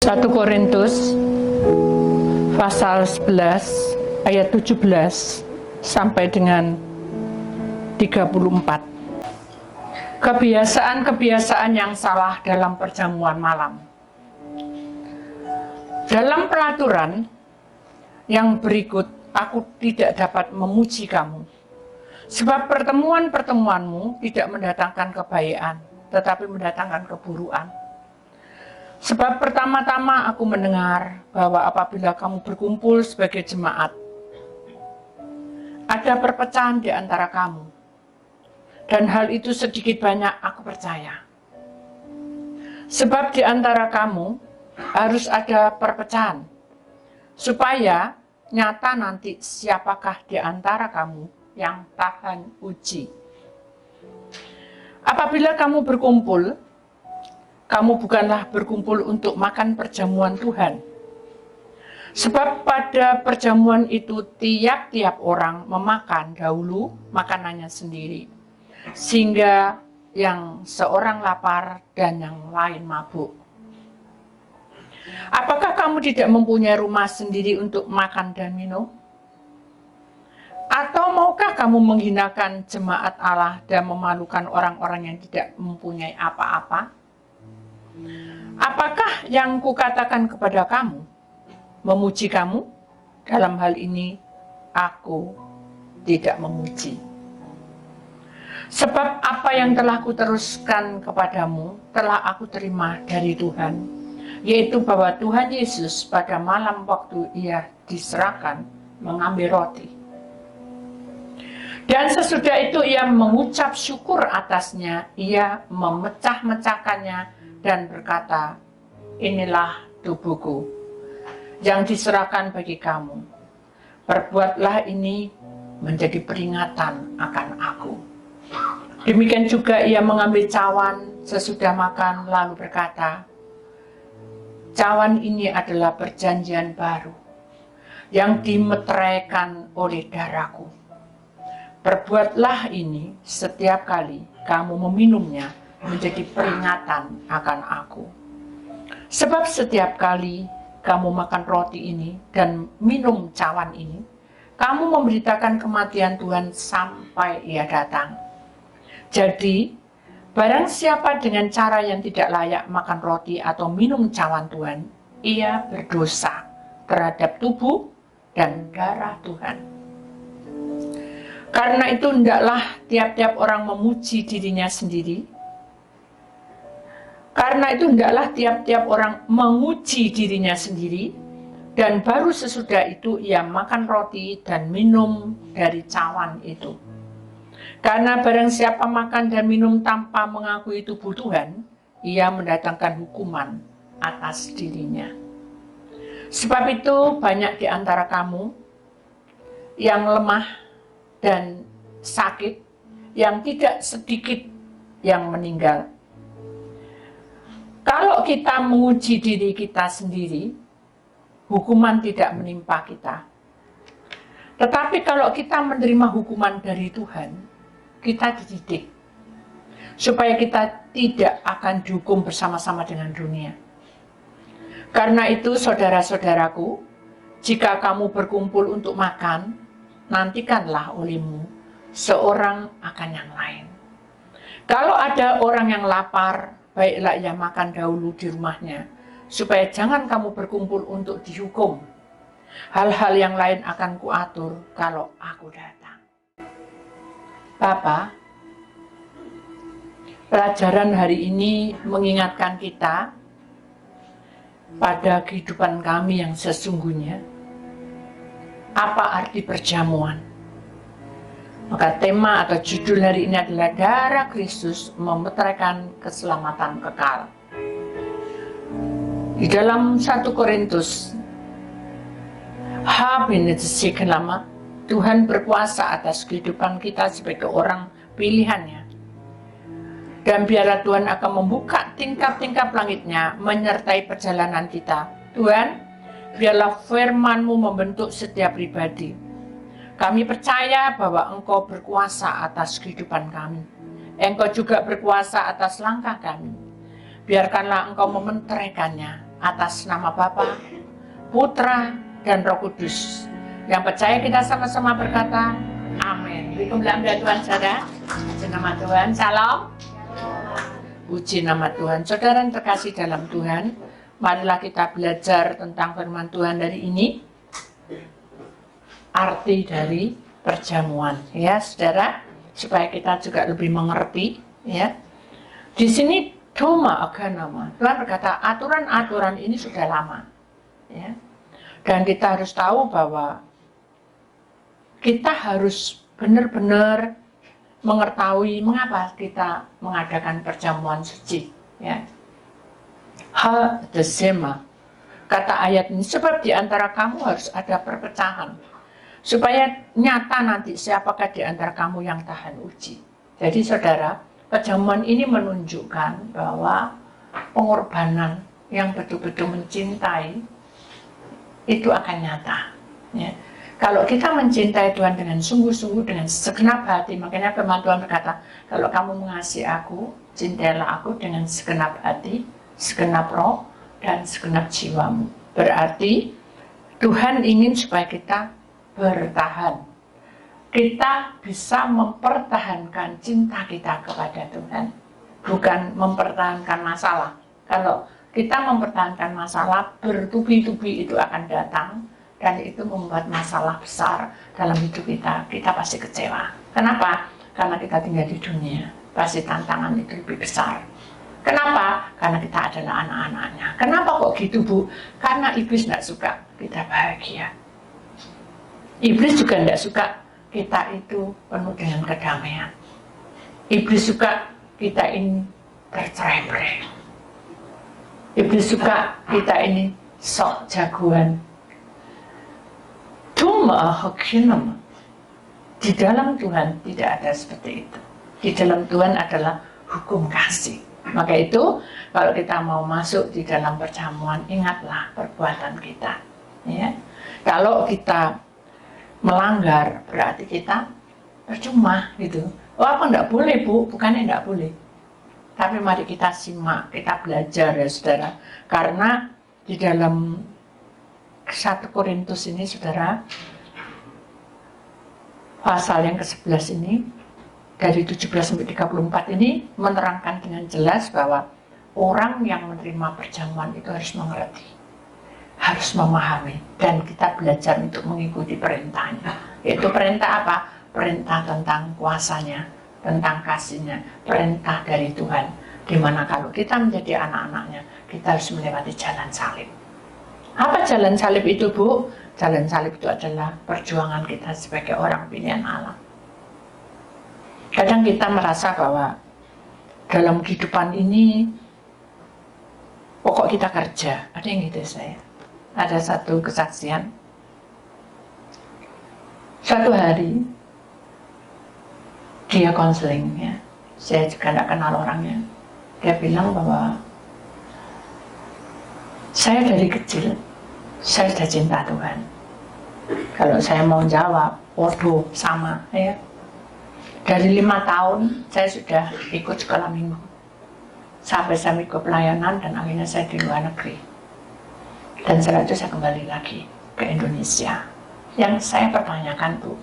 1 Korintus pasal 11 ayat 17 sampai dengan 34. Kebiasaan-kebiasaan yang salah dalam perjamuan malam. Dalam peraturan yang berikut aku tidak dapat memuji kamu, sebab pertemuan-pertemuanmu tidak mendatangkan kebaikan, tetapi mendatangkan keburukan. Sebab pertama-tama aku mendengar bahwa apabila kamu berkumpul sebagai jemaat, ada perpecahan di antara kamu. Dan hal itu sedikit banyak aku percaya. Sebab di antara kamu harus ada perpecahan, supaya nyata nanti siapakah di antara kamu yang tahan uji. Apabila kamu berkumpul, kamu bukanlah berkumpul untuk makan perjamuan Tuhan. Sebab pada perjamuan itu tiap-tiap orang memakan dahulu makanannya sendiri, sehingga yang seorang lapar dan yang lain mabuk. Apakah kamu tidak mempunyai rumah sendiri untuk makan dan minum? Atau maukah kamu menghinakan jemaat Allah dan memalukan orang-orang yang tidak mempunyai apa-apa? Apakah yang kukatakan kepada kamu memuji kamu? Dalam hal ini aku tidak memuji. Sebab apa yang telah kuteruskan kepadamu telah aku terima dari Tuhan, yaitu bahwa Tuhan Yesus pada malam waktu ia diserahkan mengambil roti. Dan sesudah itu ia mengucap syukur atasnya, ia memecah-mecahkannya dan berkata, inilah tubuhku yang diserahkan bagi kamu. Perbuatlah ini menjadi peringatan akan aku. Demikian juga ia mengambil cawan sesudah makan lalu berkata, cawan ini adalah perjanjian baru yang dimeteraikan oleh darahku. Perbuatlah ini setiap kali kamu meminumnya menjadi peringatan akan aku. Sebab setiap kali kamu makan roti ini dan minum cawan ini, kamu memberitakan kematian Tuhan sampai ia datang. Jadi, barang siapa dengan cara yang tidak layak makan roti atau minum cawan Tuhan, ia berdosa terhadap tubuh dan darah Tuhan. Karena itu hendaklah tiap-tiap orang memuji dirinya sendiri. Karena itu hendaklah tiap-tiap orang menguji dirinya sendiri, dan baru sesudah itu ia makan roti dan minum dari cawan itu. Karena barang siapa makan dan minum tanpa mengakui tubuh Tuhan, ia mendatangkan hukuman atas dirinya. Sebab itu banyak di antara kamu yang lemah dan sakit, yang tidak sedikit yang meninggal. Kalau kita menguji diri kita sendiri, hukuman tidak menimpa kita. Tetapi kalau kita menerima hukuman dari Tuhan, kita dididik supaya kita tidak akan dihukum bersama-sama dengan dunia. Karena itu saudara-saudaraku, jika kamu berkumpul untuk makan, nantikanlah olehmu seorang akan yang lain. Kalau ada orang yang lapar, baiklah ia makan dahulu di rumahnya, supaya jangan kamu berkumpul untuk dihukum. Hal-hal yang lain akan kuatur kalau aku datang. Bapa, pelajaran hari ini mengingatkan kita pada kehidupan kami yang sesungguhnya. Apa arti perjamuan? Maka tema atau judul hari ini adalah darah Kristus memeteraikan keselamatan kekal. Di dalam 1 Korintus lama, Tuhan berkuasa atas kehidupan kita sebagai orang pilihannya. Dan biarlah Tuhan akan membuka tingkap-tingkap langitnya menyertai perjalanan kita. Tuhan, biarlah firman-Mu membentuk setiap pribadi. Kami percaya bahwa Engkau berkuasa atas kehidupan kami. Engkau juga berkuasa atas langkah kami. Biarkanlah Engkau mementeraikannya atas nama Bapa, Putra, dan Roh Kudus. Yang percaya kita sama-sama berkata, amin. Beri kemuliaan Tuhan, saudara. Puji nama Tuhan. Salam. Puji nama Tuhan. Saudara yang terkasih dalam Tuhan, marilah kita belajar tentang firman Tuhan dari ini. Arti dari perjamuan, ya saudara, supaya kita juga lebih mengerti, ya. Di sini doma agama, Tuhan berkata aturan-aturan ini sudah lama, ya. Dan kita harus tahu bahwa kita harus benar-benar mengetahui mengapa kita mengadakan perjamuan suci, ya. Hadesema, kata ayat ini, sebab di antara kamu harus ada perpecahan, supaya nyata nanti siapakah di antara kamu yang tahan uji. Jadi saudara, perjamuan ini menunjukkan bahwa pengorbanan yang betul-betul mencintai itu akan nyata, ya. Kalau kita mencintai Tuhan dengan sungguh-sungguh, dengan segenap hati, makanya firman Tuhan berkata, kalau kamu mengasihi aku, cintailah aku dengan segenap hati, segenap roh, dan segenap jiwamu. Berarti Tuhan ingin supaya kita bertahan. Kita bisa mempertahankan cinta kita kepada Tuhan, bukan mempertahankan masalah. Kalau kita mempertahankan masalah, bertubi-tubi itu akan datang, dan itu membuat masalah besar dalam hidup kita. Kita pasti kecewa. Kenapa? Karena kita tinggal di dunia, pasti tantangan itu lebih besar. Kenapa? Karena kita adalah anak-anaknya. Kenapa kok gitu, Bu? Karena iblis tidak suka kita bahagia. Iblis juga tidak suka kita itu penuh dengan kedamaian. Iblis suka kita ini bercerai-berai. Iblis suka kita ini sok jagoan. Cuma hakinam. Di dalam Tuhan tidak ada seperti itu. Di dalam Tuhan adalah hukum kasih. Maka itu kalau kita mau masuk di dalam perjamuan, ingatlah perbuatan kita, ya. Kalau kita melanggar, berarti kita percuma gitu. Oh, apa enggak boleh, Bu? Bukannya enggak boleh. Tapi mari kita simak, kita belajar ya saudara. Karena di dalam 1 Korintus ini saudara, pasal yang ke-11 ini, dari 17 sampai 34 ini menerangkan dengan jelas bahwa orang yang menerima perjamuan itu harus mengerti, harus memahami, dan kita belajar untuk mengikuti perintahnya. Yaitu perintah apa? Perintah tentang kuasanya, tentang kasihnya, perintah dari Tuhan. Dimana kalau kita menjadi anak-anaknya, kita harus melewati jalan salib. Apa jalan salib itu, Bu? Jalan salib itu adalah perjuangan kita sebagai orang pilihan Allah. Kadang kita merasa bahwa dalam kehidupan ini pokok kita kerja. Ada yang gitu saya. Ada satu kesaksian. Suatu hari dia konseling, ya. Saya juga tidak kenal orangnya. Dia bilang bahwa saya dari kecil saya sudah cinta Tuhan. Kalau saya mau jawab, waduh sama, ya. Dari 5 tahun saya sudah ikut sekolah minggu, sampai saya ikut pelayanan, dan akhirnya saya di luar negeri. Dan setelah itu saya kembali lagi ke Indonesia. Yang saya pertanyakan tuh,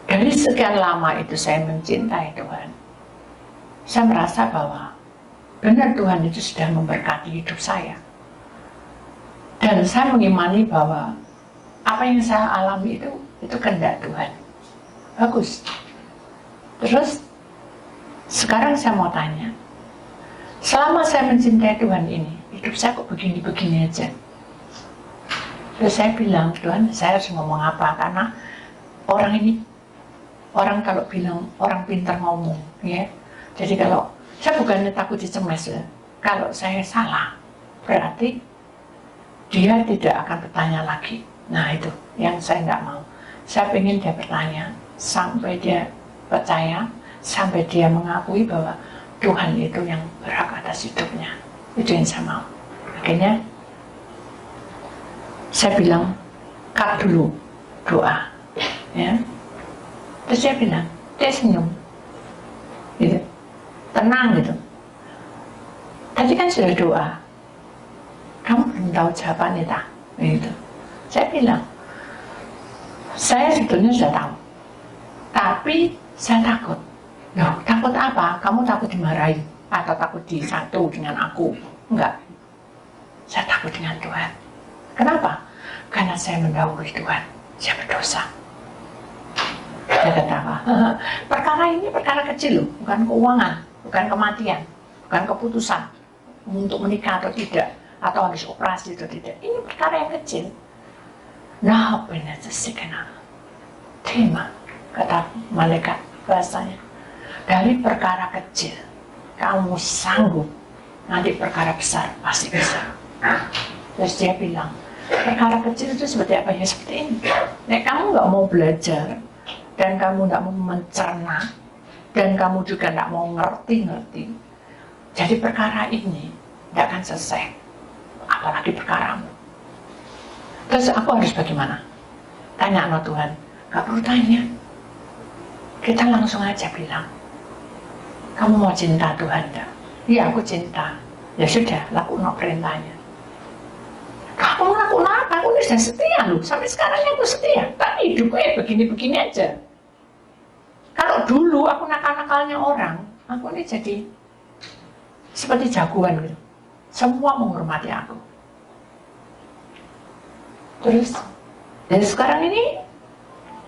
dari sekian lama itu saya mencintai Tuhan, saya merasa bahwa benar Tuhan itu sudah memberkati hidup saya. Dan saya mengimani bahwa apa yang saya alami itu kehendak Tuhan. Bagus. Terus sekarang saya mau tanya, selama saya mencintai Tuhan ini, hidup saya kok begini-begini aja? Terus saya bilang, Tuhan, saya harus ngomong apa? Karena orang kalau bilang, orang pintar ngomong, ya. Jadi kalau saya bukannya takut dicemes, ya. Kalau saya salah, berarti dia tidak akan bertanya lagi. Nah itu yang saya nggak mau. Saya ingin dia bertanya sampai dia percaya, sampai dia mengakui bahwa Tuhan itu yang berhak atas hidupnya. Itu yang saya mau. Akhirnya saya bilang, cut dulu doa, ya. Terus dia bilang, dia senyum, gitu, tenang gitu. Tadi kan sudah doa, kamu tahu jawabannya tak? Itu. Saya bilang, saya sebetulnya sudah tahu, tapi saya takut. Loh, takut apa? Kamu takut dimarahi atau takut disatu dengan aku? Enggak. Saya takut dengan Tuhan. Kenapa? Karena saya mendahului Tuhan. Saya berdosa. Saya katawa. Perkara ini perkara kecil loh, bukan keuangan, bukan kematian, bukan keputusan untuk menikah atau tidak, atau habis operasi atau tidak. Ini perkara yang kecil. Nah, benar sesekena. Tema kata malaikat bahasanya. Dari perkara kecil, kamu sanggup, nanti perkara besar pasti bisa. Terus dia bilang, perkara kecil itu seperti apa? Ya seperti ini. Nek kamu nggak mau belajar, dan kamu nggak mau mencerna, dan kamu juga nggak mau ngerti-ngerti, jadi perkara ini nggak akan selesai. Apalagi perkaramu. Terus aku harus bagaimana? Tanya sama Tuhan. Gak perlu tanya. Kita langsung aja bilang, kamu mau cinta Tuhan enggak? Iya, aku cinta. Ya sudah, lakukan perintahnya. Kamu lakukan apa? Aku ini sudah setia loh. Sampai sekarang aku setia. Tapi hidupnya begini-begini aja. Kalau dulu aku nakal-nakalnya orang, aku ini jadi seperti jagoan gitu. Semua menghormati aku. Terus, dan sekarang ini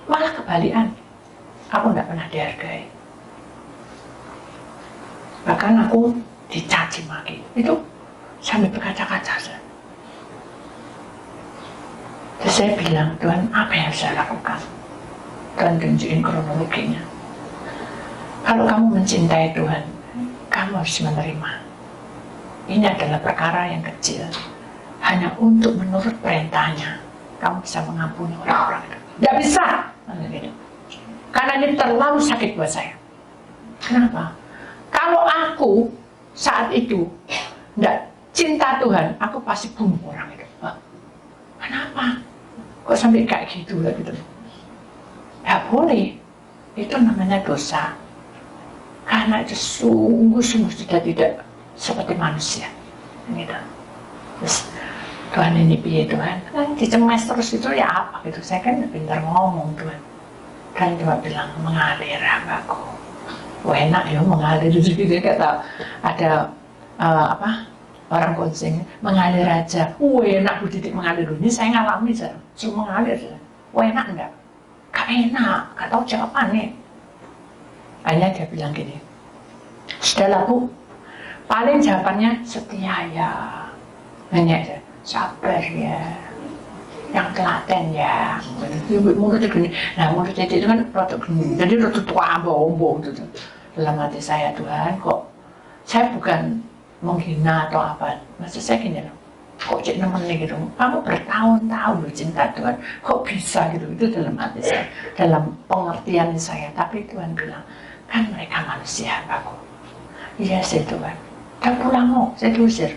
malah kebalikan. Aku tidak pernah dihargai. Bahkan aku dicaci maki. Itu sampai berkaca-kaca. Terus saya bilang, Tuhan, apa yang saya lakukan? Tuhan tunjukin kronologinya. Kalau kamu mencintai Tuhan, kamu harus menerima. Ini adalah perkara yang kecil. Hanya untuk menurut perintahnya, kamu bisa mengampuni orang-orang itu. Tidak bisa. Karena ini terlalu sakit buat saya. Kenapa? Kalau aku saat itu tidak cinta Tuhan, aku pasti bunuh orang itu. Kenapa? Kok sampai kayak gitu lah gitu? Tidak boleh. Itu namanya dosa. Karena itu sungguh-sungguh sudah tidak seperti manusia. Gitu. Terus Tuhan ini piye Tuhan? Kan dicemas terus itu ya apa gitu. Saya kan pintar ngomong Tuhan. Kan cuma bilang mengalir hambaku. Wah enak ya mengalir gitu. Kata ada orang konsing mengalir aja. Wah enak Bu Titik mengalir. Ini saya ngalami saya. Cuma mengalir. Wah enak enggak? Gak enak. Gak tahu jawabannya. Akhirnya dia bilang gini. Sudahlah Bu. Paling jawabannya setia ya. Nanya aja. Sabar ya, yang telaten ya. Mulutnya gini, nah mulutnya itu kan rada gini, jadi rada tua bombong gitu. Dalam hati saya Tuhan, kok saya bukan menghina atau apa, maksud saya gini loh, kok cik nemenin gitu, kamu bertahun-tahun loh cinta Tuhan, kok bisa gitu, itu dalam hati saya, dalam pengertian saya. Tapi Tuhan bilang, kan mereka manusia aku. Iya saya Tuhan, dan pulang mau, saya diusir.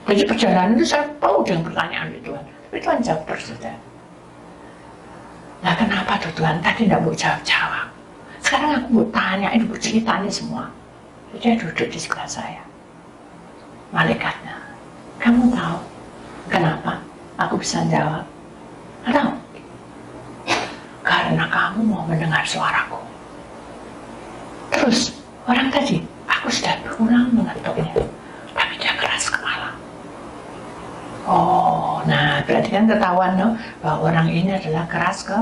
Jadi perjalanan itu saya penuh dengan pertanyaan itu Tuhan. Tapi Tuhan jawab terus saja. Nah kenapa tuh Tuhan? Tadi tidak mau jawab-jawab. Sekarang aku mau tanya, ini ceritanya semua. Jadi dia duduk di sebelah saya. Malaikatnya. Kamu tahu kenapa aku bisa jawab? Tahu? Karena kamu mau mendengar suaraku. Terus orang tadi, aku sudah berulang mengetuknya. Tapi dia keras kepala. Oh, nah berarti kan ketahuan no, bahwa orang ini adalah keras ke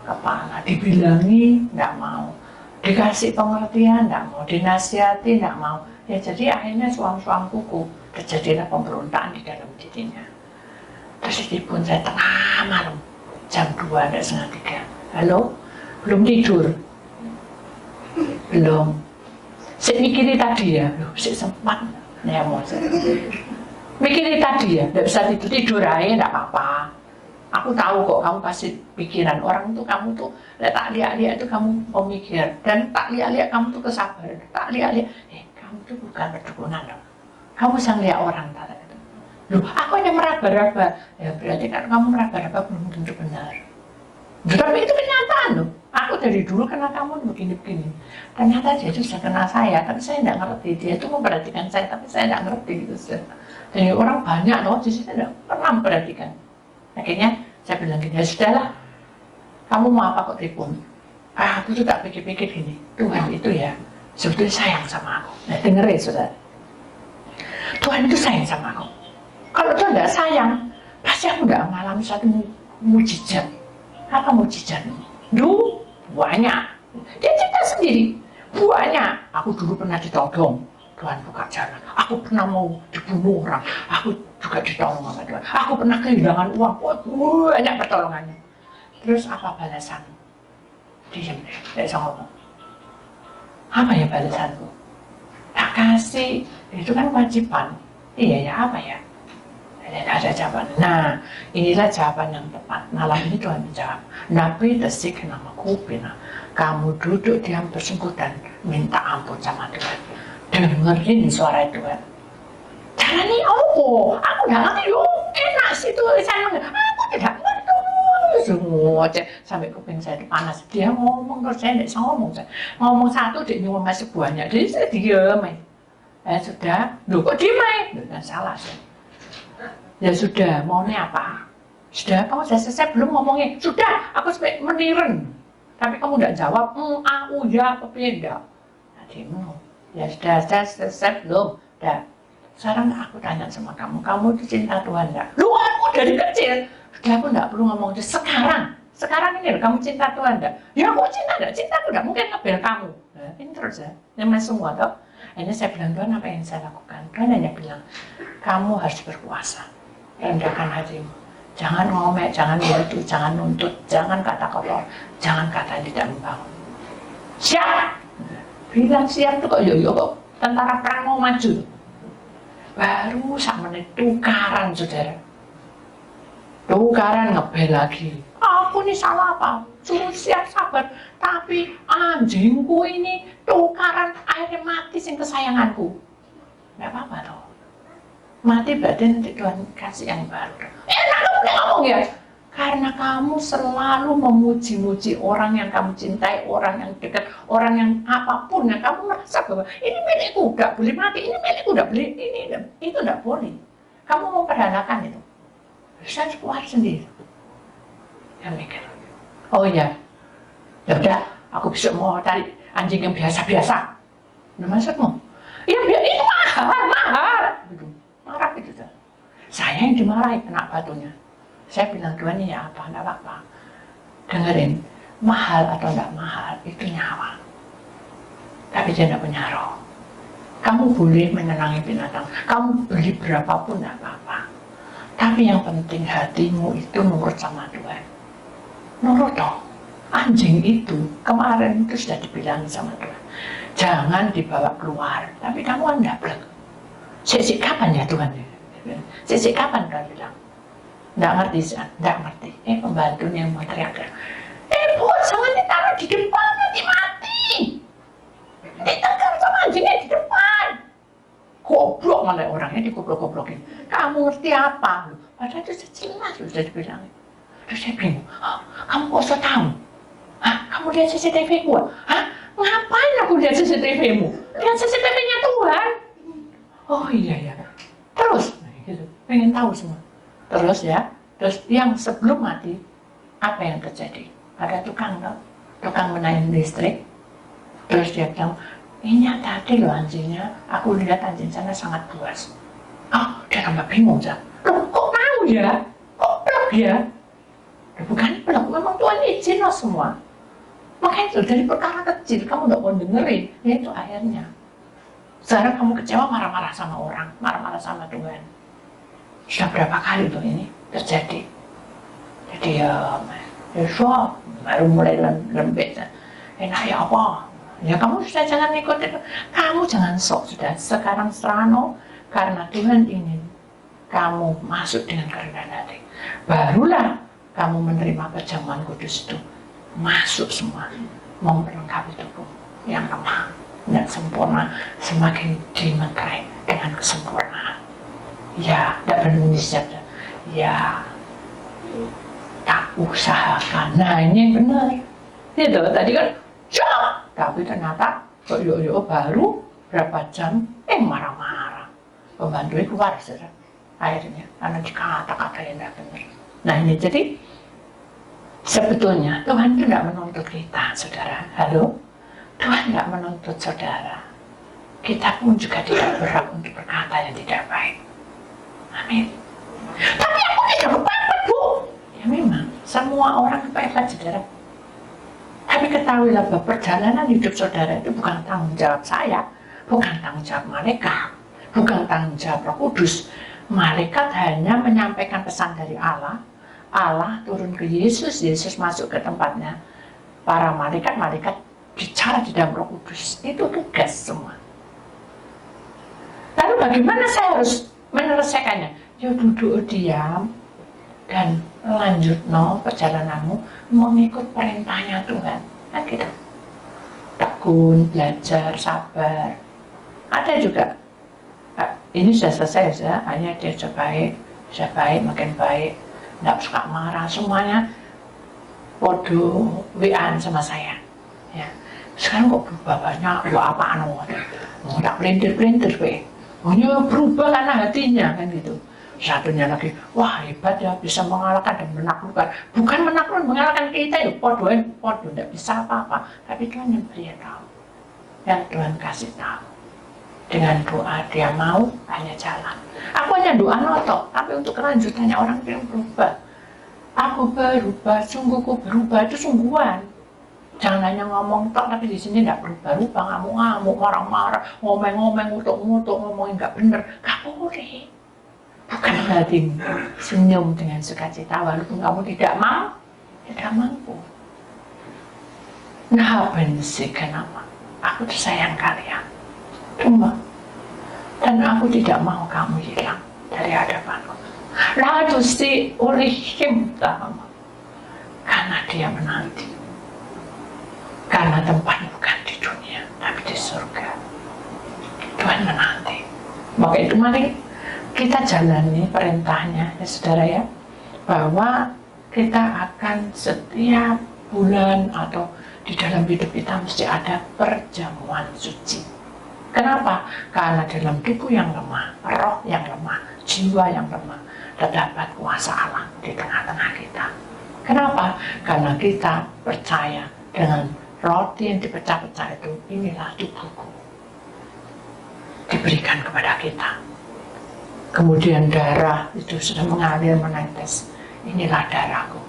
kepala. Dibilangi, nggak mau. Dikasih pengertian, nggak mau. Dinasihati, nggak mau. Ya jadi akhirnya suam-suam kuku. Terjadilah pemberontakan di dalam dirinya. Terus pun saya tengah malam, jam 2, tidak setengah 3. Halo, belum tidur? Belum. Saya mikirin tadi ya, saya sempat. Ya mau saya. Mikirin tadi ya, tidak bisa tidur aja, tidak apa-apa. Aku tahu kok kamu pasti pikiran orang tuh, kamu tuh tak lihat-lihat itu kamu pemikir, dan tak lihat-lihat kamu tuh kesabaran, tak lihat-lihat, kamu tuh bukan berdukunan loh. Kamu bisa lihat orang tak itu. Loh, aku hanya meraba-raba. Ya berarti kan kamu meraba-raba belum tentu benar. Tapi itu kenyataan loh. Aku dari dulu kenal kamu begini-begini. Ternyata dia itu sudah kenal saya, tapi saya tidak ngerti. Dia itu memperhatikan saya, tapi saya tidak ngerti gitu. Jadi orang banyak loh, di sini tidak pernah kamu perhatikan. Akhirnya saya bilang gini, ya sudahlah, kamu mau apa kok telepon? Aku tuh tak pikir-pikir gini, Tuhan itu ya sebetulnya sayang sama aku. Nah, dengerin saudara, Tuhan itu sayang sama aku. Kalau Tuhan tidak sayang, pasti aku tidak mengalami satu mujizat. Apa mujizatnya? Duh, banyak. Dia cerita sendiri, banyak. Aku dulu pernah ditodong, Tuhan buka jalan. Aku pernah mau dibunuh orang, aku juga ditolong sama Tuhan. Aku pernah kehilangan uang, banyak pertolongannya. Terus apa balasanmu? Diam deh, tidak bisa ngomong. Apa ya balasanku? Tak kasih, itu kan kewajiban. Iya ya, apa ya? Tidak ada jawaban. Nah, inilah jawaban yang tepat. Malam ini Tuhan menjawab. Nabi tesik nama kupina. Kamu duduk diam bersungguh dan minta ampun sama Tuhan. Dengerin suara Tuhan. Jalani aku nggak ngerti. Enak sih tulisan. Aku tidak ngerti. Semua sampai kuping saya itu panas. Dia ngomong terus saya tidak bisa ngomong. Ngomong satu dia nyuruh masih banyak. Jadi saya diam. Sudah. Loh kok diam? Dan salah saya. Ya sudah, maunya apa? Sudah, kamu sudah selesai belum ngomongnya? Sudah, aku sampai meniren. Tapi kamu tidak jawab, ya, apa tidak? Tadi, ya sudah, saya selesai belum? Sudah. Sekarang aku tanya sama kamu itu cinta Tuhan enggak? Lu aku dari kecil. Sudah, aku tidak perlu ngomong itu. Sekarang ini kamu cinta Tuhan enggak? Ya aku cinta enggak? Cinta aku enggak mungkin ngebel kamu. Nah, ini terus ya, ini semua toh. Ini saya bilang, Tuhan apa yang saya lakukan? Tuhan hanya bilang, kamu harus berpuasa. Rendahkan hatimu. Jangan ngomel, jangan begitu, jangan nuntut, jangan kata kotor, jangan kata tidak membangun. Siap! Bilang siap tuh kok yo kok tentara perang mau maju. Baru sak menit tukaran saudara. Tukaran ngebel lagi. Aku ini salah apa? Suruh siap sabar. Tapi anjingku ini tukaran akhirnya mati sing kesayanganku. Gak apa-apa toh. Mati berarti nanti Tuhan kasih yang baru. Enak kamu ngomong ya. Karena kamu selalu memuji-muji orang yang kamu cintai, orang yang dekat, orang yang apapun yang kamu merasa bahwa ini milikku, gak boleh mati, ini milikku, gak boleh ini, itu gak boleh. Kamu memperhalakan itu. Saya keluar sendiri. Ya mikir. Oh ya, ya udah, aku besok mau cari anjing yang biasa-biasa. Nah maksudmu? Ya biar itu mahal. Marah gitu tuh. Saya yang dimarahi kena batunya. Saya bilang Tuhan ini ya apa, enggak apa-apa. Dengerin, mahal atau enggak mahal itu nyawa. Tapi dia enggak punya roh. Kamu boleh menyenangi binatang, kamu beli berapapun enggak apa-apa. Tapi yang penting hatimu itu nurut sama Tuhan. Nurut dong. Anjing itu kemarin itu sudah dibilang sama Tuhan. Jangan dibawa keluar, tapi kamu enggak. Sejak kapan ya Tuhan? Sejak kapan Tuhan bilang? Nggak ngerti. Pembantunya yang mau teriak-teriak. Bu, jangan ditaruh di depan, nanti mati. Ditekan sama anjingnya di depan. Goblok malah orangnya digoblok-goblokin. Kamu ngerti apa? Padahal itu jelas sudah dibilang. Terus saya bingung. Kamu kok so tahu? Kamu lihat CCTV gua? Ngapain aku lihat CCTV-mu? Lihat CCTV-nya Tuhan. Oh iya ya. Terus, gitu, pengen tahu semua. Terus yang sebelum mati, apa yang terjadi? Ada tukang menaik listrik. Terus dia bilang, ini tadi loh anjingnya, aku lihat anjing sana sangat buas. Dia tambah bingung, loh kok tahu ya? Kok pelak ya? Bukan pelak, memang Tuhan izin loh semua. Makanya itu dari perkara kecil, kamu gak mau dengerin, ya itu akhirnya. Sekarang kamu kecewa marah-marah sama orang, marah-marah sama Tuhan. Sudah berapa kali tuh ini terjadi? Jadi ya shock, baru mulai lembek. Enak ya apa? Ya kamu sudah jangan ikut itu. Kamu jangan sok sudah. Sekarang serano karena Tuhan ingin kamu masuk dengan kerendahan hati. Barulah kamu menerima perjamuan kudus itu. Masuk semua, memperlengkapi tubuh yang lemah. Dan sempurna semakin dimeterai dengan kesempurnaan. Ya, tidak bernisab. Ya, tak usahakan. Nah ini yang benar. Itu tadi kan, tapi ternyata baru berapa jam, marah-marah. Pembantunya keluar, saudara. akhirnya karena dikata-kata yang tidak benar. Nah ini jadi sebetulnya Tuhan itu tidak menuntut kita, saudara. Halo, Tuhan tidak menuntut saudara. Kita pun juga tidak berhak untuk berkata yang tidak baik. Amin. Tapi aku tidak kepepet, Bu. Ya memang, semua orang kepepet, saudara. Tapi ketahuilah bahwa perjalanan hidup saudara itu bukan tanggung jawab saya, bukan tanggung jawab malaikat, bukan tanggung jawab Roh Kudus. Malaikat hanya menyampaikan pesan dari Allah. Allah turun ke Yesus, Yesus masuk ke tempatnya. Para malaikat bicara di dalam Roh Kudus. Itu tugas semua. Lalu bagaimana saya harus menyelesaikannya? Ya duduk diam dan lanjut perjalananmu mengikut perintahnya Tuhan. Kan gitu. Tekun, belajar, sabar. Ada juga. Ini sudah selesai ya, hanya dia sudah baik, makin baik, nggak suka marah, semuanya podo WA sama saya. Ya. Sekarang kok berubah banyak, apaan tak pelintir-pelintir, hanya berubah karena hatinya, kan gitu. Satunya lagi, wah hebat ya, bisa mengalahkan dan menaklukkan. Bukan menaklukkan, mengalahkan kita ya, podo, tidak bisa apa-apa. Tapi Tuhan yang beritahu, yang Tuhan kasih tahu. Dengan doa dia mau, hanya jalan. Aku hanya doa notok, tapi untuk kelanjutannya orang yang berubah. Aku berubah, sungguhku berubah, itu sungguhan. Jangan hanya ngomong tok, tapi di sini tidak berubah-ubah, ngamuk-ngamuk, marah-marah, ngomeng-ngomeng, ngutuk-ngutuk, ngomongin nggak bener. Gak boleh. Bukan berarti senyum dengan sukacita, walaupun kamu tidak mampu. Nah, benci kenapa? Aku tersayang kalian. Cuma, dan aku tidak mau kamu hilang dari hadapanku. Lalu si ulihim tahama, karena dia menanti. Karena tempatnya bukan di dunia, tapi di surga. Tuhan menanti. Maka itu mari kita jalani perintahnya, ya saudara ya, bahwa kita akan setiap bulan atau di dalam hidup kita mesti ada perjamuan suci. Kenapa? Karena dalam tubuh yang lemah, roh yang lemah, jiwa yang lemah, terdapat kuasa Allah di tengah-tengah kita. Kenapa? Karena kita percaya dengan roti yang dipecah-pecah itu, inilah tubuhku, diberikan kepada kita. Kemudian darah itu sudah mengalir menetes, inilah darahku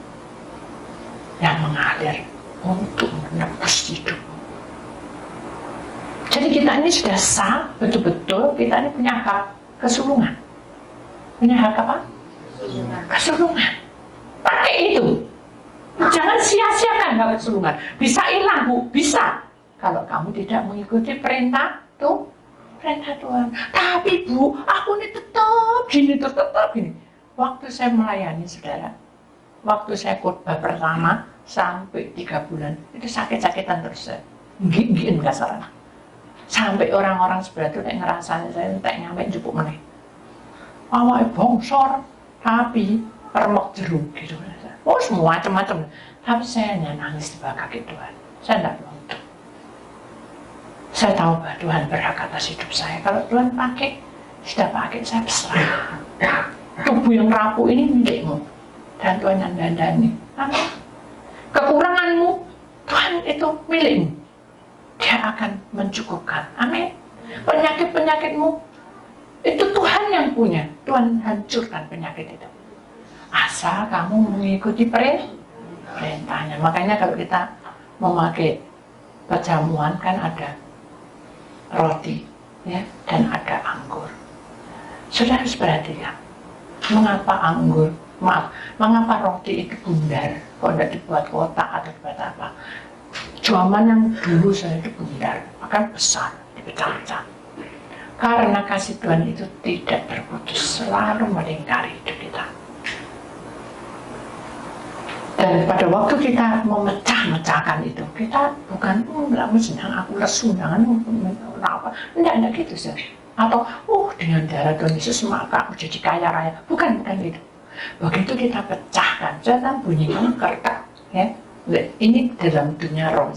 yang mengalir untuk menebus hidup. Jadi kita ini sudah sah, betul-betul kita ini punya hak kesulungan. Punya hak apa? Kesulungan. Pakai itu. Jangan sia-siakan hak kesulungan. Bisa hilang, Bu, bisa. Kalau kamu tidak mengikuti perintah Tuhan. Tapi Bu, aku ini tetap gini. Waktu saya melayani saudara, waktu saya khotbah pertama sampai 3 bulan, itu sakit-sakitan terus saya. Gigin kasaran. Sampai orang-orang sebelah itu ngerasanya saya tak nyampe jupuk meneh. Awalnya bongsor, tapi permok jeruk gitu. Oh semua macam-macam. Tapi saya hanya nangis di bawah kaki Tuhan. Saya tidak menuntut. Saya tahu bahwa Tuhan berhak atas hidup saya. Kalau Tuhan sudah pakai, saya berserah. Tubuh yang rapuh ini milikmu. Dan Tuhan yang dandani. Amin. Kekuranganmu, Tuhan itu milikmu. Dia akan mencukupkan. Amin. Penyakit-penyakitmu itu Tuhan yang punya. Tuhan hancurkan penyakit itu. Asal kamu mengikuti perintahnya. Makanya kalau kita memakai perjamuan kan ada roti, ya, dan ada anggur. Sudah harus perhatikan. Mengapa roti itu bundar? Kok tidak dibuat kotak atau dibuat apa? Zaman yang dulu saya itu bundar, akan besar, dipecah-pecah. Karena kasih Tuhan itu tidak berputus, selalu melingkari hidup kita. Dan pada waktu kita memecah-mecahkan itu, kita bukan sedang aku lesu, jangan apa, enggak gitu sih. Atau dengan darah Tuhan Yesus maka aku jadi kaya raya, bukan gitu. Begitu kita pecahkan, jangan bunyinya kertak, ya. Ini dalam dunia roh.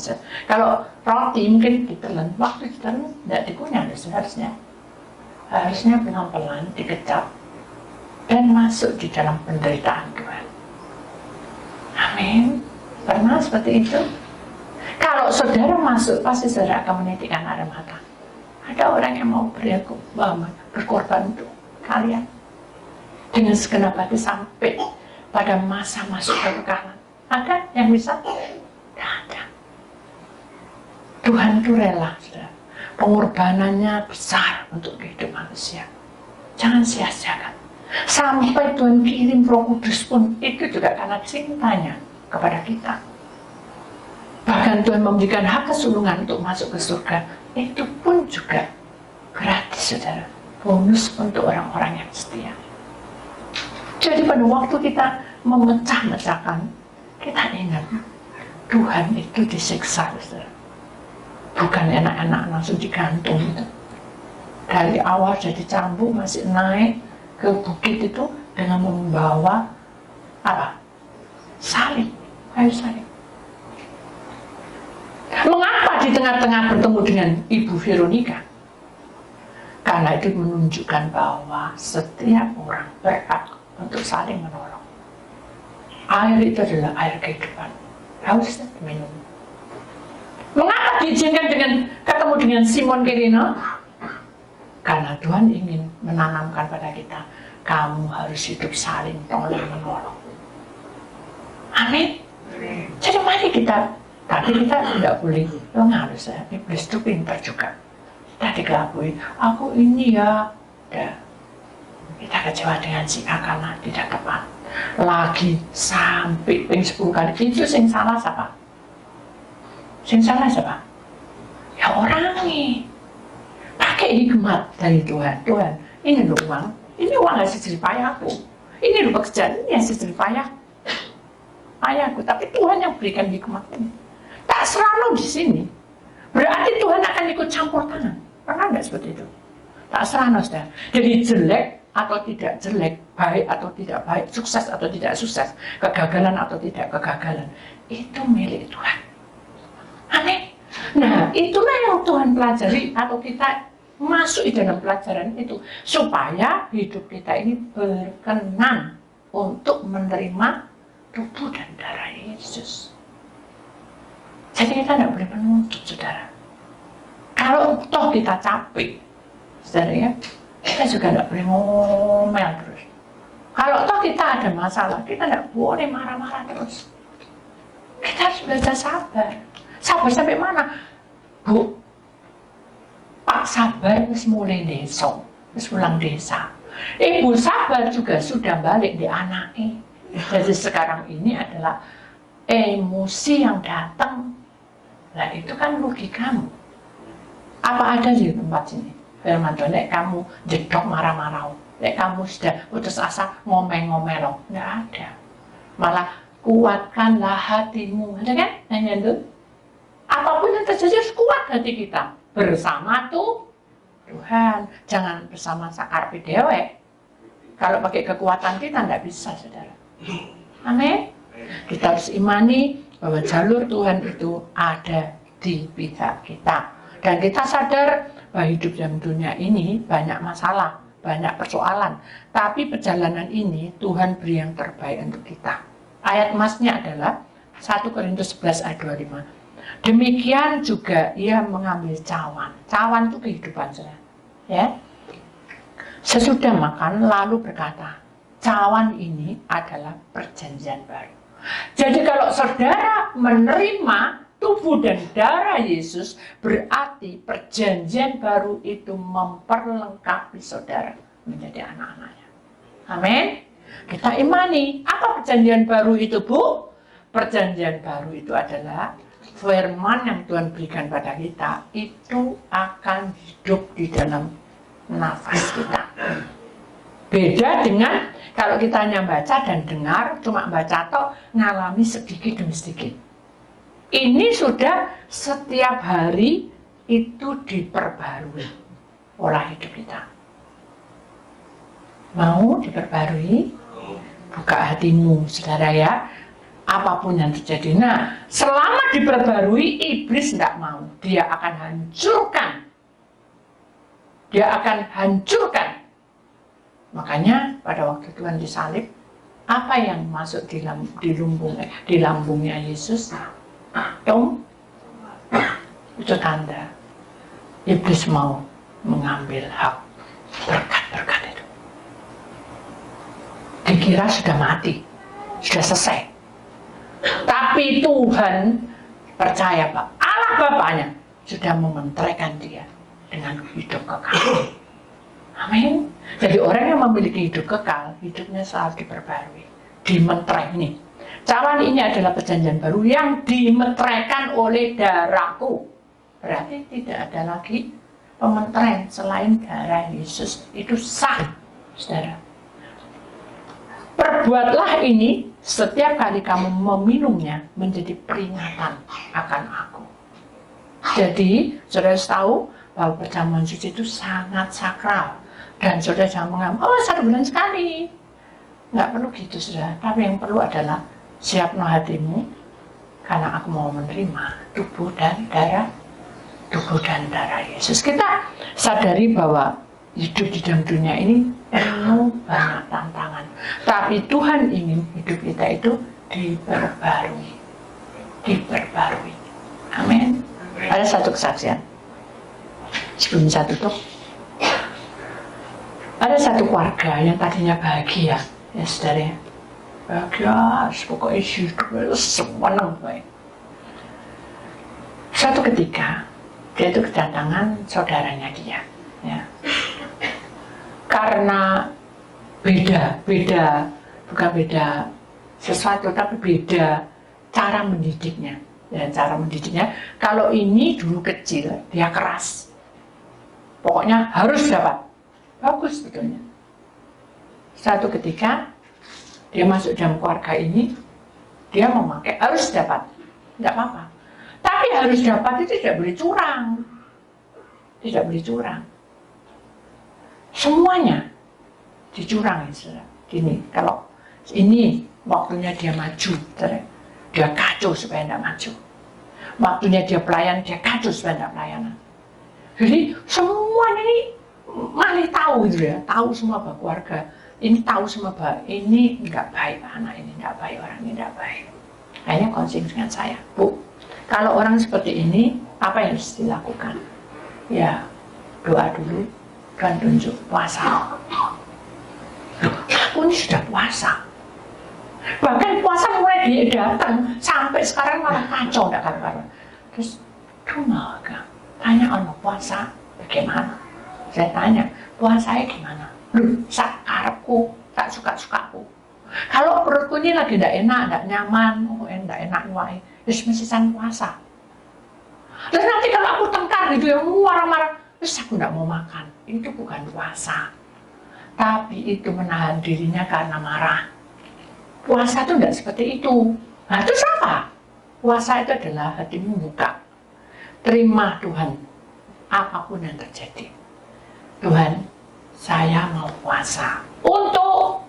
Kalau roti mungkin ditelan, waktu ditelan tidak dikunyah, harusnya pelan-pelan dikecap, dan masuk di dalam penderitaan Tuhan. Amin. Pernah seperti itu? Kalau saudara masuk, pasti saudara akan menitikkan air mata. Ada orang yang mau berkorban untuk kalian dengan segenap hati sampai pada masa masuk kekekalan. Ada yang bisa? Tidak ada. Tuhan itu rela, saudara. Pengorbanannya besar untuk kehidupan manusia. Jangan sia-siakan. Sampai Tuhan kirim Roh Kudus pun itu juga karena cintanya kepada kita. Bahkan Tuhan memberikan hak kesulungan untuk masuk ke surga. Itu pun juga gratis, saudara. Bonus untuk orang-orang yang setia. Jadi pada waktu kita memecah-mecahkan, kita ingat Tuhan itu disiksa, saudara. Bukan enak-enak langsung digantung itu. Dari awal jadi cambuk masih naik ke bukit itu dengan membawa apa? Salib, kayu salib. Mengapa di tengah-tengah bertemu dengan Ibu Veronica? Karena itu menunjukkan bahwa setiap orang berhak untuk saling menolong. Air itu adalah air kehidupan. Haus dan minum. Mengapa diizinkan ketemu dengan Simon Kirino? Karena Tuhan ingin menanamkan pada kita, kamu harus hidup saling tolong menolong. Amin. Jadi mari tapi kita tidak boleh lengah, ya. Iblis itu pintar juga. Kita dikelabui, aku ini ya. Kita kecewa dengan si A karena tidak tepat. Lagi sampai 10 kali. Itu yang salah siapa? Sing salah siapa? Ya orangnya. Pakai hikmat dari Tuhan. Tuhan, ini loh uang. Ini uang hasil jerih payahku. Ini loh pekerjaan, ini hasil jerih payahku. Tapi Tuhan yang berikan hikmat ini. Tak serano di sini. Berarti Tuhan akan ikut campur tangan. Pernah nggak seperti itu? Tak serano, saudara. Jadi jelek atau tidak jelek, baik atau tidak baik, sukses atau tidak sukses, kegagalan atau tidak kegagalan, itu milik Tuhan. Amin. Nah, itulah yang Tuhan pelajari atau kita masuk di dalam pelajaran itu supaya hidup kita ini berkenan untuk menerima tubuh dan darah Yesus. Jadi kita tidak boleh menuntut, saudara. Kalau toh kita capek, saudara ya, kita juga tidak boleh ngomel terus. Kalau toh kita ada masalah, kita tidak boleh marah-marah terus. Kita harus belajar sabar. Sabar sampai mana? Bu, Pak Sabar wis mulai desa, wis pulang desa. Ibu Sabar juga sudah balik di anaknya. Jadi sekarang ini adalah emosi yang datang. Nah itu kan rugi kamu. Apa ada di tempat sini? Firman Tuhan, nek kamu jedok marah-marah, nek kamu sudah putus asa ngomel-ngomel, nggak ada. Malah kuatkanlah hatimu, ada kan? Hanya itu. Apapun yang terjadi harus kuat hati kita bersama Tuhan, jangan bersama sakar dewe. Kalau pakai kekuatan kita tidak bisa, saudara. Amin. Kita harus imani bahwa jalur Tuhan itu ada di pihak kita, dan kita sadar bahwa hidup dalam dunia ini banyak masalah, banyak persoalan, tapi perjalanan ini Tuhan beri yang terbaik untuk kita. Ayat emasnya adalah 1 Korintus 11 ayat 25. Demikian juga ia mengambil cawan. Cawan itu kehidupan, saudara. Ya. Sesudah makan lalu berkata, cawan ini adalah perjanjian baru. Jadi kalau saudara menerima tubuh dan darah Yesus, berarti perjanjian baru itu memperlengkapi saudara menjadi anak-anaknya. Amin. Kita imani. Apa perjanjian baru itu, Bu? Perjanjian baru itu adalah firman yang Tuhan berikan pada kita itu akan hidup di dalam nafas kita. Beda dengan kalau kita hanya baca dan dengar, cuma baca atau ngalami sedikit demi sedikit. Ini sudah setiap hari itu diperbarui pola hidup kita. Mau diperbarui? Buka hatimu, saudara ya. Apapun yang terjadi. Nah, selama diperbarui, iblis tidak mau. Dia akan hancurkan. Dia akan hancurkan Makanya pada waktu Tuhan disalib, apa yang masuk di lambungnya Yesus? Itu tanda iblis mau mengambil hak berkat-berkat itu. Dikira sudah mati, sudah selesai. Tapi Tuhan percaya Pak, Allah Bapaknya sudah mementeraikan dia dengan hidup kekal. Amin. Jadi orang yang memiliki hidup kekal, hidupnya selalu diperbarui, dimeterai. Ini cawan ini adalah perjanjian baru yang dimeteraikan oleh darahku. Berarti tidak ada lagi pemeteraian selain darah Yesus. Itu sah, saudara. Perbuatlah ini setiap kali kamu meminumnya menjadi peringatan akan aku. Jadi, saudara tahu bahwa perjamuan suci itu sangat sakral. Dan saudara jangan mengambil, 1 bulan sekali. Nggak perlu gitu, saudara. Tapi yang perlu adalah siapno hatimu, karena aku mau menerima tubuh dan darah Yesus. Kita sadari bahwa hidup di dalam dunia ini penuh banyak tantangan. Tapi Tuhan ingin hidup kita itu diperbarui. Amin. Ada satu kesaksian. Sebelum saya tutup, ada satu keluarga yang tadinya bahagia, ya saudara, bahagia, pokoknya hidupnya senang baik. Suatu ketika dia itu kedatangan saudaranya dia, ya. Karena bukan beda sesuatu, tapi beda cara mendidiknya. Dan cara mendidiknya, kalau ini dulu kecil, dia keras. Pokoknya harus dapat. Bagus sebetulnya. Suatu ketika, dia masuk dalam keluarga ini, dia memakai harus dapat. Tidak apa-apa. Tapi harus dapat itu tidak boleh curang. Tidak boleh curang. Semuanya dicurang. Gini, kalau ini waktunya dia maju, dia kacau supaya tidak maju. Waktunya dia pelayan, dia kacau supaya tidak pelayanan. Jadi semuanya ini malah tahu gitu ya, tahu semua bahwa keluarga ini tahu semua bahwa ini nggak baik, anak ini nggak baik, orang ini nggak baik. Akhirnya konsing dengan saya, Bu, kalau orang seperti ini apa yang harus dilakukan? Ya doa dulu, Tuhan tunjuk, puasa. Aku ini sudah puasa. Bahkan puasa mulai dia datang sampai sekarang malah kacau, nggak kabar. Terus cuma tanya orang puasa bagaimana? Saya tanya puasanya gimana? Loh, sak karepku, tak suka-sukaku. Kalau perutku ini lagi tidak enak, tidak nyaman, tidak enak nyuai, terus mesti puasa. Terus nanti kalau aku tengkar gitu ya, marah-marah, terus aku tidak mau makan. Itu bukan puasa, tapi itu menahan dirinya karena marah. Puasa itu tidak seperti itu. Nah itu apa? Puasa itu adalah hatimu buka. Terima Tuhan, apapun yang terjadi. Tuhan, saya mau puasa. Untuk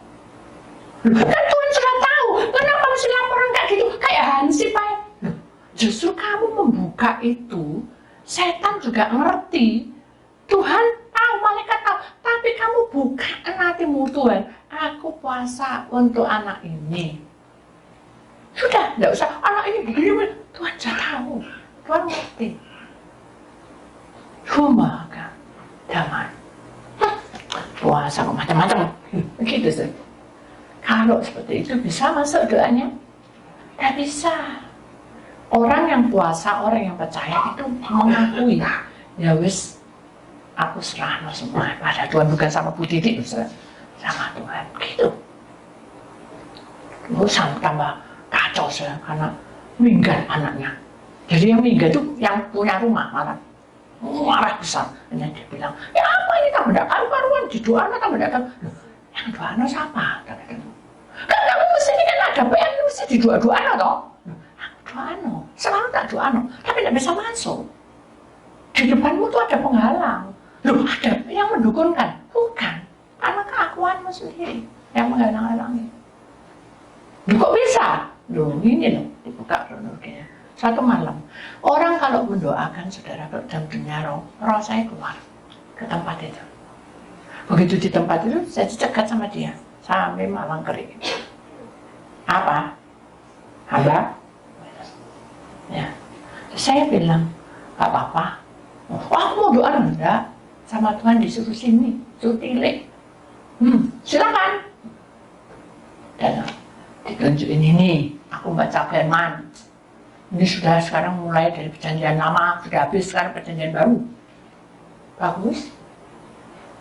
kan Tuhan sudah tahu. Kenapa mesti laporan kayak gitu? Kayak Hansip Pak. Justru kamu membuka itu, setan juga ngerti. Tuhan tahu, malaikat tahu. Tapi kamu buka hatimu, Tuhan. Aku puasa untuk anak ini. Sudah, tidak usah anak ini begini. Tuhan sudah tahu. Tuhan ngerti. Cuma kan, damai. Puasa kok macam-macam. Begitu sih. Kalau seperti itu bisa masuk doanya? Tidak bisa. Orang yang puasa, orang yang percaya itu mengakui, ya wis, aku serahno semua pada Tuhan, bukan sama Bu Didi, sama Tuhan. Gitu. Bosan tambah kacau saya karena minggat anaknya. Jadi yang minggat itu yang punya rumah malah marah besar. Dan dia bilang, ya apa ini tak mendak karuan di doa tak mendak. Yang doa siapa? Kan kamu mesti ini kan ada PR mesti di doa toh. Doa selalu tak doa tapi tidak bisa masuk. Di depanmu tuh ada penghalang. Loh, ada yang mendukungkan? Bukan. Karena keakuanmu sendiri yang menghalang-halangi. Loh, kok bisa? Loh, ini loh, dibuka kronologinya. Suatu malam, orang kalau mendoakan saudara dalam dunia roh saya keluar ke tempat itu. Begitu di tempat itu, saya dicegat sama dia sampai malang kering. Apa? Hamba? Ya. Saya bilang, gak apa-apa. Oh, aku mau doa enggak? Sama Tuhan disuruh sini, suruh pilih. Silakan. Dan ditunjukin ini, aku baca firman. Ini sudah sekarang mulai dari perjanjian lama, sudah habis sekarang perjanjian baru. Bagus.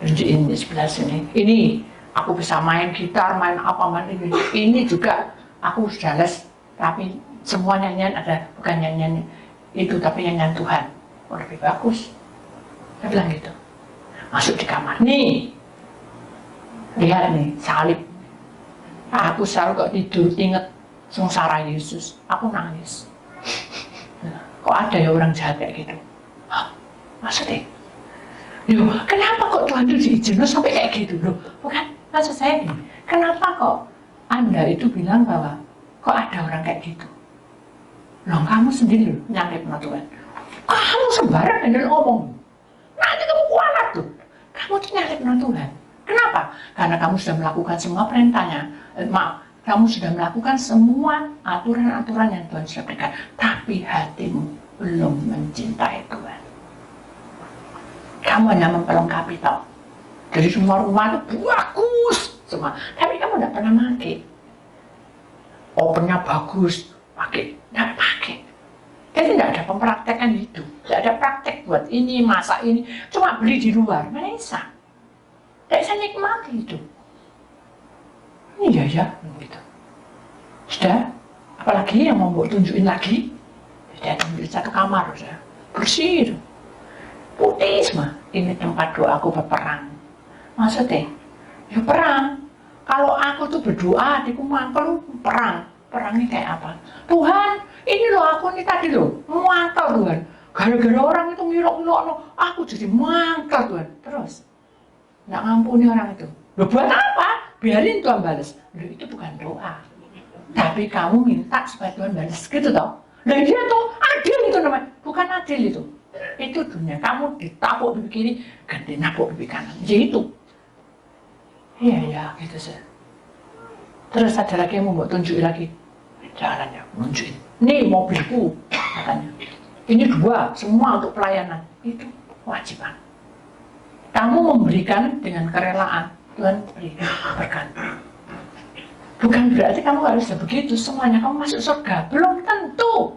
Tunjukin di sebelah sini. Ini aku bisa main gitar, main apa, main ini. Ini juga aku sudah les, tapi semua nyanyian ada, bukan nyanyian itu, tapi nyanyian Tuhan. Oh, lebih bagus. Saya bilang gitu. Masuk di kamar. Nih, lihat nih, salib. Aku selalu kok tidur inget sengsara Yesus. Aku nangis. Kok ada ya orang jahat kayak gitu? Hah? Maksudnya? Loh, kenapa kok Tuhan itu diizinkan sampai kayak gitu? Loh, bukan, maksud saya ini, kenapa kok Anda itu bilang bahwa kok ada orang kayak gitu? Loh, kamu sendiri loh, nyalip sama Tuhan. Kamu sembarang bener ngomong. Nanti kamu kualat tuh. Kamu tuh nyalip sama Tuhan. Kenapa? Karena kamu sudah melakukan semua perintahnya. Kamu sudah melakukan semua aturan-aturan yang Tuhan sudah berikan. Tapi hatimu belum mencintai Tuhan. Kamu hanya memperlengkapi tau. Jadi semua rumah itu bagus semua. Tapi kamu tidak pernah pakai. Ovennya bagus, pakai. Tidak pakai. Jadi tidak ada pempraktekan hidup. Tidak ada praktek buat ini, masak ini. Cuma beli di luar. Mana bisa? Tidak bisa nikmati hidup. Iya ya, gitu. Sudah, apalagi yang mau tunjukin lagi? Dia tunjukin satu kamar, sudah bersih, putih semua. Ini tempat doaku berperang. Maksudnya, ya perang. Kalau aku tuh berdoa, adikku mangkel perang. Perangnya kayak apa? Tuhan, ini loh aku nih tadi loh, mangkel Tuhan. Gara-gara orang itu ngilok-ngilok, aku jadi mangkel Tuhan. Terus, nggak ngampuni orang itu. Loh buat apa? Biarin Tuhan balas. Loh itu bukan doa. Tapi kamu minta supaya Tuhan balas. Gitu toh. Nah dia tuh adil itu namanya. Bukan adil itu. Itu dunia. Kamu ditapuk di kiri, ganti napuk di kanan. Jadi itu. Iya ya gitu sih. Terus ada lagi yang mau tunjukin lagi. Jangan ya, nunjukin. Nih mobilku. Katanya. Ini 2, semua untuk pelayanan. Itu kewajiban. Kamu memberikan dengan kerelaan. Tuhan beri berkat. Bukan berarti kamu harus begitu semuanya kamu masuk surga. Belum tentu.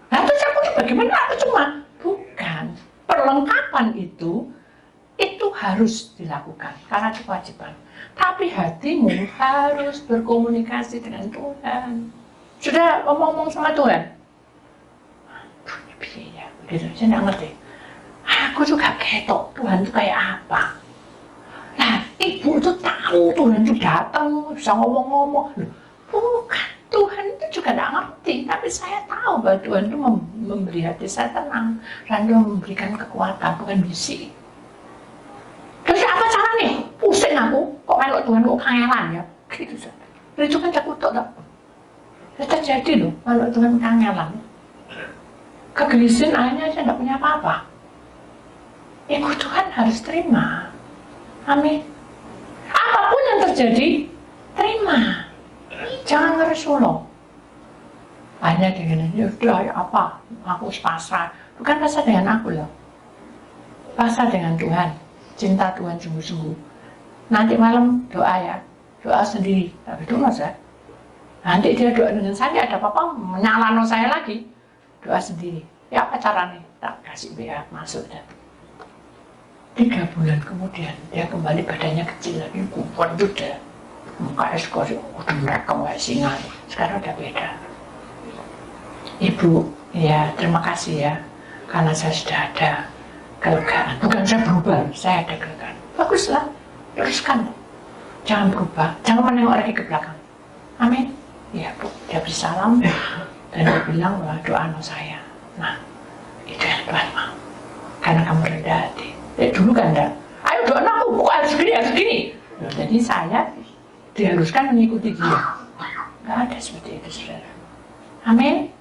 Nah terus aku bagaimana? Aku cuma bukan. Perlengkapan itu harus dilakukan karena itu kewajiban. Tapi hatimu harus berkomunikasi dengan Tuhan. Sudah ngomong sama Tuhan? Iya, begitu. Saya nggak ngerti. Aku juga ketok Tuhan itu kayak apa. Nah, ibu itu tahu Tuhan itu datang, bisa ngomong-ngomong. Bukan, Tuhan itu juga tidak ngerti. Tapi saya tahu bahwa Tuhan itu memberi hati saya tenang. Dan Dia memberikan kekuatan, bukan bisi. Terus apa cara nih? Pusing aku, kok melok Tuhan kok kangelan ya? Gitu saja. Itu kan aku tahu tak? Itu terjadi loh, melok Tuhan kangelan. Kegelisin akhirnya saya tidak punya apa-apa. Ibu Tuhan harus terima. Amin. Apapun yang terjadi, terima. Jangan ngeresulo. Hanya dengan ya udah ya apa, aku pasrah. Bukan pasrah dengan aku loh. Pasrah dengan Tuhan. Cinta Tuhan sungguh-sungguh. Nanti malam doa ya, doa sendiri. Tapi itu mas ya. Nanti dia doa dengan saya, ada apa-apa menyalano saya lagi. Doa sendiri. Ya apa caranya? Tak kasih BA masuk dan 3 bulan kemudian dia kembali badannya kecil lagi, kuat juga, mukanya sekolah udah merekam kayak singa. Sekarang udah beda. Ibu, ya terima kasih ya, karena saya sudah ada kelegaan. Bukan saya berubah, saya ada kelegaan. Baguslah, teruskan. Jangan berubah, jangan menengok lagi ke belakang. Amin. Ya Bu, dia bersalam dan dia bilang bahwa doa saya. Nah, itu yang Tuhan mau. Karena kamu rendah hati. Dulu kan enggak, ayo doa aku, kok harus gini. Jadi saya diharuskan mengikuti dia. Enggak ada seperti itu, saudara. Amin.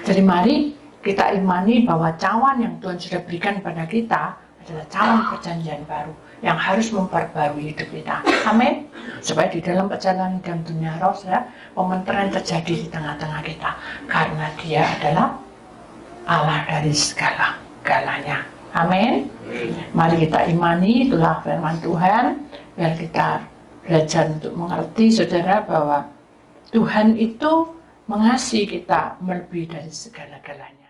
Jadi mari kita imani bahwa cawan yang Tuhan sudah berikan pada kita adalah cawan perjanjian baru. yang harus memperbarui hidup kita. Amin. Supaya di dalam perjalanan dalam dunia roh, pementeran terjadi di tengah-tengah kita. Karena Dia adalah Allah dari segala-galanya. Amin. Mari kita imani itulah firman Tuhan. Biar kita belajar untuk mengerti, saudara, bahwa Tuhan itu mengasihi kita melebihi dari segala-galanya.